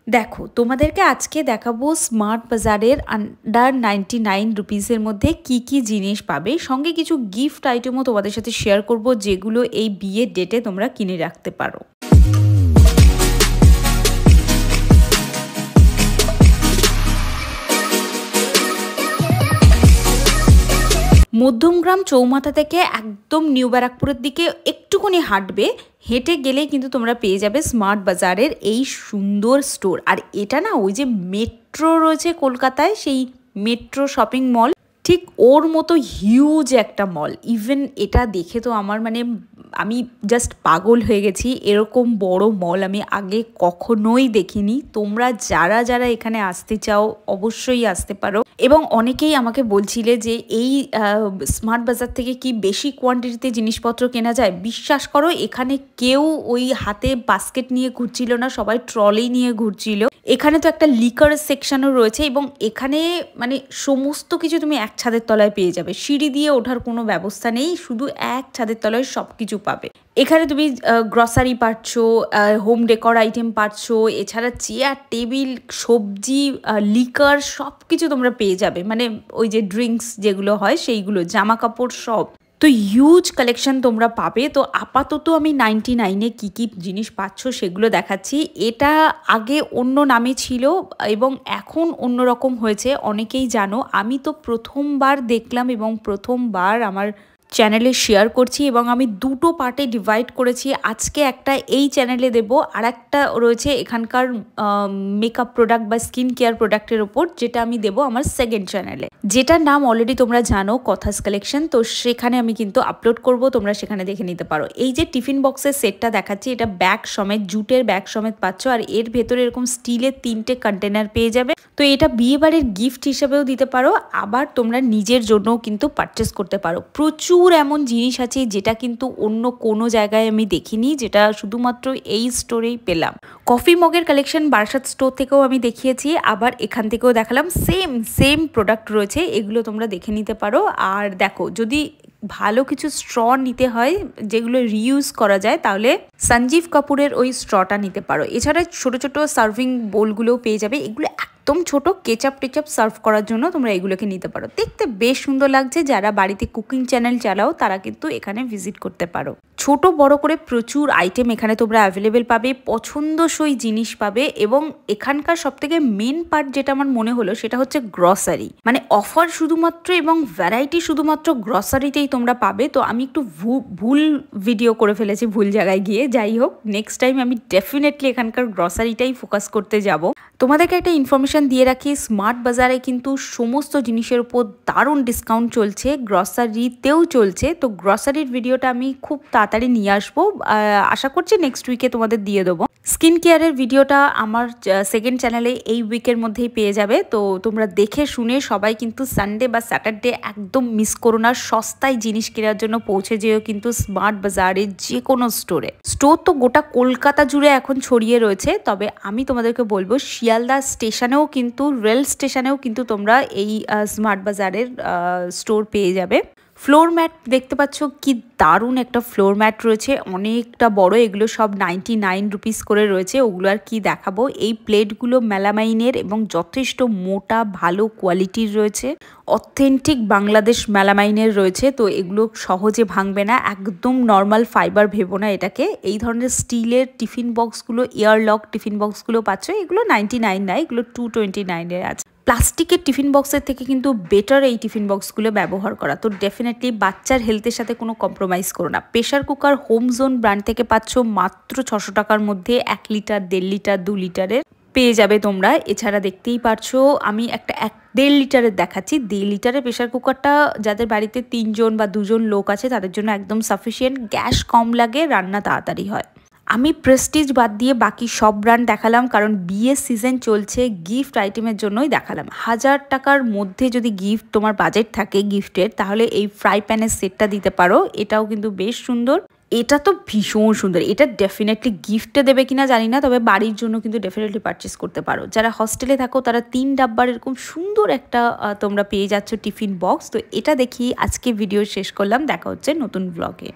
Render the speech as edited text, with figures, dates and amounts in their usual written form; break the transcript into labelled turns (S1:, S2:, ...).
S1: দেখো তোমাদেরকে আজকে দেখাবো স্মার্ট বাজারের আন্ডার 99 রুপিসের মধ্যে কি কি জিনিস পাবে, সঙ্গে কিছু গিফট আইটেমও তোমাদের সাথে শেয়ার করব যেগুলো এই বিয়ের ডেটে তোমরা কিনে রাখতে পারো। মধ্যমগ্রাম চৌমাথা থেকে একদম নিউ ব্যারাকপুরের দিকে একটুখানি হাঁটবে, হেঁটে গেলেই কিন্তু তোমরা পেয়ে যাবে স্মার্ট বাজারের এই সুন্দর স্টোর। আর এটা না ওই যে মেট্রো রয়েছে কলকাতায়, সেই মেট্রো শপিং মল ঠিক ওর মতো হিউজ একটা মল। ইভেন এটা দেখে তো আমার আমি জাস্ট পাগল হয়ে গেছি। এরকম বড় মল আমি আগে কখনোই দেখিনি। তোমরা যারা যারা এখানে আসতে চাও অবশ্যই আসতে পারো। এবং অনেকেই আমাকে বলছিলে যে এই স্মার্ট বাজার থেকে কি বেশি কোয়ান্টিটিতে জিনিসপত্র কেনা যায়। বিশ্বাস করো এখানে কেউ ওই হাতে বাস্কেট নিয়ে ঘুরছিল না, সবাই ট্রলি নিয়ে ঘুরছিল। এখানে তো একটা লিকার সেকশনও রয়েছে এবং এখানে সমস্ত কিছু তুমি এক ছাদের তলায় পেয়ে যাবে। সিঁড়ি দিয়ে ওঠার কোনো ব্যবস্থা নেই, শুধু এক ছাদের তলায় সব কিছু পাবে। এখানে তুমি গ্রসারি পাচ্ছ, হোম ডেকর আইটেম পাচ্ছ, এছাড়া চেয়ার টেবিল সবজি লিকার সব কিছু তোমরা পেয়ে যাবে। ওই যে ড্রিঙ্কস যেগুলো হয় সেইগুলো, জামা কাপড় সব। তো হিউজ কালেকশন তোমরা পাবে। তো আপাতত আমি 99-এ কী কী জিনিস পাচ্ছ সেগুলো দেখাচ্ছি। এটা আগে অন্য নামে ছিল এবং এখন অন্যরকম হয়েছে, অনেকেই জানো। আমি তো প্রথমবার দেখলাম এবং প্রথমবার আমার চ্যানেলে শেয়ার করছি এবং আমি দুটো পার্টে ডিভাইড করেছি। আজকে একটা এই চ্যানেলে দেব, আর একটা রয়েছে এখানকার মেকআপ প্রোডাক্ট বা স্কিন কেয়ার প্রোডাক্টের ওপর, যেটা আমি দেব আমার সেকেন্ড চ্যানেলে, যেটার নাম অলরেডি তোমরা জানো, কথাস কালেকশন। তো সেখানে আমি কিন্তু আপলোড করব, তোমরা সেখানে দেখে নিতে পারো। এই যে টিফিন বক্সের সেটটা দেখাচ্ছি, এটা ব্যাগ সমেত, জুটের ব্যাগ সমেত পাচ্ছ। আর এর ভেতরে এরকম স্টিলের 3টে কন্টেনার পেয়ে যাবে। তো এটা বিয়েবাড়ির গিফট হিসেবেও দিতে পারো, আবার তোমরা নিজের জন্যও কিন্তু পারচেস করতে পারো। প্রচুর এমন জিনিস আছে যেটা কিন্তু অন্য কোনো জায়গায় আমি দেখিনি, যেটা শুধুমাত্র এই স্টোরেই পেলাম। কফি মগের কালেকশন বারাসাত স্টোর থেকেও আমি দেখিয়েছি, আবার এখান থেকেও দেখালাম। সেম প্রোডাক্ট রয়েছে, এগুলো তোমরা দেখে নিতে পারো। আর দেখো, যদি ভালো কিছু স্ট্র নিতে হয় যেগুলো রিইউজ করা যায়, তাহলে সঞ্জীব কাপুরের ওই স্ট্রটা নিতে পারো। এছাড়া ছোট ছোট সার্ভিং বোলগুলোও পেয়ে যাবে। এগুলো একদম ছোট, কেচাপ টেচাপ সার্ভ করার জন্য তোমরা এগুলোকে নিতে পারো। দেখতে বেশ সুন্দর লাগছে। যারা বাড়িতে কুকিং চ্যানেল চালাও তারা কিন্তু এখানে ভিজিট করতে পারো। ছোট বড় করে প্রচুর আইটেম এখানে তোমরা অ্যাভেলেবেল পাবে, পছন্দসই জিনিস পাবে। এবং এখানকার সবথেকে মেন পার্ট যেটা আমার মনে হলো সেটা হচ্ছে গ্রসারি। অফার শুধুমাত্র এবং ভ্যারাইটি শুধুমাত্র গ্রসারিতেই তোমরা পাবে। তো আমি একটু ভুল ভিডিও করে ফেলেছি ভুল জায়গায় গিয়ে। যাই হোক, নেক্সট টাইম আমি ডেফিনেটলি এখানকার গ্রসারিটাই ফোকাস করতে যাব। তোমাদেরকে একটা ইনফরমেশন দিয়ে রাখি, স্মার্ট বাজারে কিন্তু সমস্ত জিনিসের উপর দারুণ ডিসকাউন্ট চলছে, গ্রসারিতেও চলছে। তো গ্রসারির ভিডিওটা আমি খুব তাড়াতাড়ি নিয়ে আসবো, আশা করছি নেক্সট উইকে তোমাদের দিয়ে দেবো। স্কিন কেয়ারের ভিডিওটা আমার সেকেন্ড চ্যানেলে এই উইকের মধ্যেই পেয়ে যাবে। তো তোমরা দেখে শুনে সবাই কিন্তু সানডে বা স্যাটারডে একদম মিস করো না। সস্তায় জিনিস কেনার জন্য পৌঁছে যেও কিন্তু স্মার্ট বাজারের যে কোনো স্টোরে। স্টোর তো গোটা কলকাতা জুড়ে এখন ছড়িয়ে রয়েছে, তবে আমি তোমাদেরকে বলবো শিয়ালদা স্টেশনেও কিন্তু, রেল স্টেশনেও কিন্তু তোমরা এই স্মার্ট বাজারের স্টোর পেয়ে যাবে। ফ্লোর ম্যাট দেখতে পাচ্ছ, কি দারুণ একটা ফ্লোর ম্যাট রয়েছে, অনেকটা বড়। এগুলো সব 99 রুপিস করে রয়েছে। ওগুলো আর কি দেখাবো। এই প্লেটগুলো মেলামাইনের এবং যথেষ্ট মোটা ভালো কোয়ালিটির রয়েছে, অথেন্টিক বাংলাদেশ মেলামাইনের রয়েছে। তো এগুলো সহজে ভাঙবে না, একদম নর্মাল ফাইবার ভেবো না এটাকে। এই ধরনের স্টিলের টিফিন বক্সগুলো, এয়ারলক টিফিন বক্সগুলো পাচ্ছ, এগুলো 99 নয়, এগুলো 229-এর আছে। প্লাস্টিকের টিফিন বক্সের থেকে কিন্তু বেটার এই টিফিন বক্সগুলো ব্যবহার করা। তো ডেফিনেটলি বাচ্চার হেলথের সাথে কোনো কম্প্রোমাইজ করো না। Pressure cooker home zone brand থেকে পাচ্ছ মাত্র 600 টাকার মধ্যে। 1 লিটার, 1.5 লিটার, 2 লিটারের পেয়ে যাবে তোমরা। এছাড়া দেখতেই পারছো আমি একটা 1.5 লিটারের দেখাচ্ছি। 1.5 লিটারের প্রেশার কুকারটা যাদের বাড়িতে 3 জন বা 2 জন লোক আছে তাদের জন্য একদম সাফিসিয়েন্ট। গ্যাস কম লাগে, রান্না তাড়াতাড়ি হয়। আমি প্রেস্টিজ বাদ দিয়ে বাকি সব ব্র্যান্ড দেখালাম, কারণ বিয়ের সিজন চলছে, গিফট আইটেমের জন্যই দেখালাম। 1000 টাকার মধ্যে যদি গিফট তোমার বাজেট থাকে গিফটের, তাহলে এই ফ্রাই প্যানের সেটটা দিতে পারো। এটাও কিন্তু বেশ সুন্দর। এটা তো ভীষণ সুন্দর। এটা ডেফিনেটলি গিফটে দেবে কিনা জানি না, তবে বাড়ির জন্য কিন্তু ডেফিনেটলি পারচেস করতে পারো। যারা হস্টেলে থাকো তারা 3 ডাব্বার এরকম সুন্দর একটা তোমরা পেয়ে যাচ্ছ টিফিন বক্স। তো এটা দেখি আজকে ভিডিও শেষ করলাম, দেখা হচ্ছে নতুন ব্লগে।